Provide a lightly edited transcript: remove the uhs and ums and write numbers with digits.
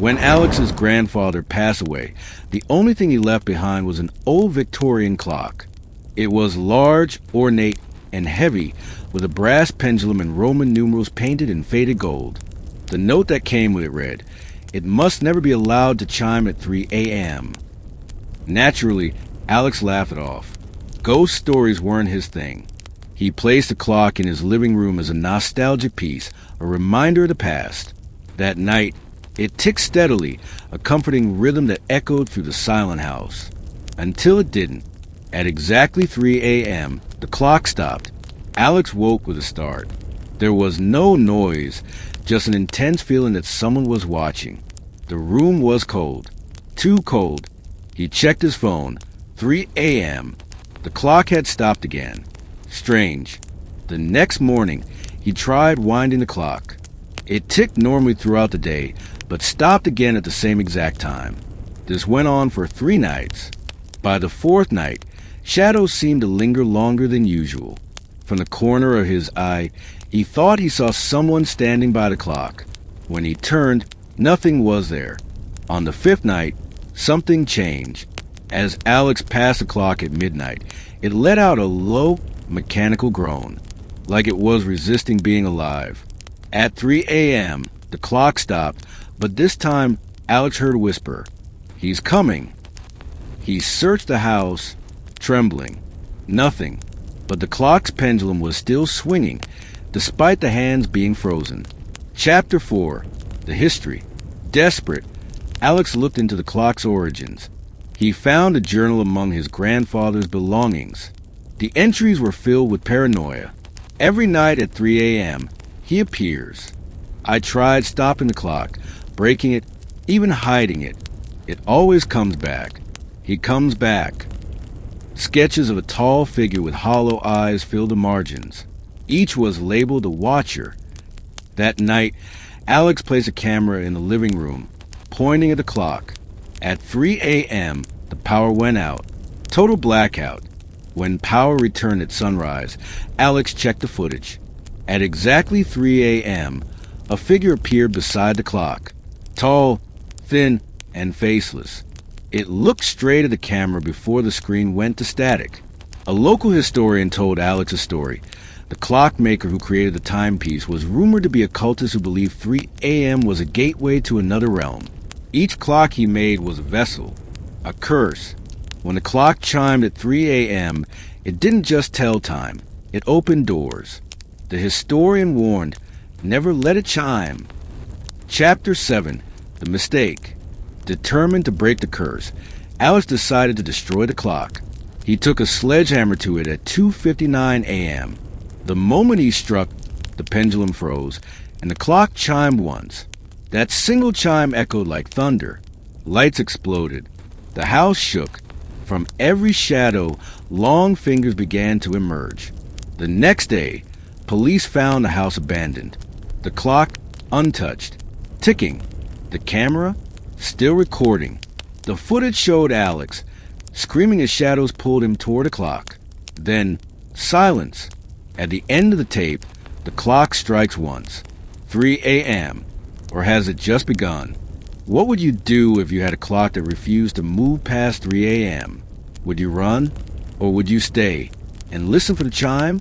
When Alex's grandfather passed away, the only thing he left behind was an old Victorian clock. It was large, ornate, and heavy, with a brass pendulum and Roman numerals painted in faded gold. The note that came with it read, "It must never be allowed to chime at 3 a.m. Naturally, Alex laughed it off. Ghost stories weren't his thing. He placed the clock in his living room as a nostalgic piece, a reminder of the past. That night, it ticked steadily, a comforting rhythm that echoed through the silent house. Until it didn't. At exactly 3 a.m., the clock stopped. Alex woke with a start. There was no noise, just an intense feeling that someone was watching. The room was cold. Too cold. He checked his phone. 3 a.m. The clock had stopped again. Strange. The next morning, he tried winding the clock. It ticked normally throughout the day, but stopped again at the same exact time. This went on for 3 nights. By the 4th night, shadows seemed to linger longer than usual. From the corner of his eye, he thought he saw someone standing by the clock. When he turned, nothing was there. On the 5th night, something changed. As Alex passed the clock at midnight, it let out a low, mechanical groan, like it was resisting being alive. At 3 a.m., the clock stopped, but this time Alex heard a whisper. "He's coming." He searched the house, trembling. Nothing, but the clock's pendulum was still swinging, despite the hands being frozen. Chapter 4. The History. Desperate, Alex looked into the clock's origins. He found a journal among his grandfather's belongings. The entries were filled with paranoia. Every night at 3 a.m., he appears. I tried stopping the clock, breaking it, even hiding it. It always comes back. He comes back. Sketches of a tall figure with hollow eyes filled the margins. Each was labeled a watcher. That night, Alex placed a camera in the living room, pointing at the clock. At 3 a.m., the power went out. Total blackout. When power returned at sunrise, Alex checked the footage. At exactly 3 a.m., a figure appeared beside the clock. Tall, thin, and faceless. It looked straight at the camera before the screen went to static. A local historian told Alex a story. The clockmaker who created the timepiece was rumored to be a cultist who believed 3 a.m. was a gateway to another realm. Each clock he made was a vessel, a curse. When the clock chimed at 3 a.m., it didn't just tell time, it opened doors. The historian warned, never let it chime. Chapter 7. The Mistake. Determined to break the curse, Alex decided to destroy the clock. He took a sledgehammer to it at 2:59 a.m. The moment he struck, the pendulum froze, and the clock chimed once. That single chime echoed like thunder. Lights exploded. The house shook. From every shadow, long fingers began to emerge. The next day, police found the house abandoned. The clock untouched, ticking. The camera still recording. The footage showed Alex screaming as shadows pulled him toward the clock. Then, silence. At the end of the tape, the clock strikes once. 3 a.m. Or has it just begun? What would you do if you had a clock that refused to move past 3 a.m.? Would you run? Or would you stay and listen for the chime?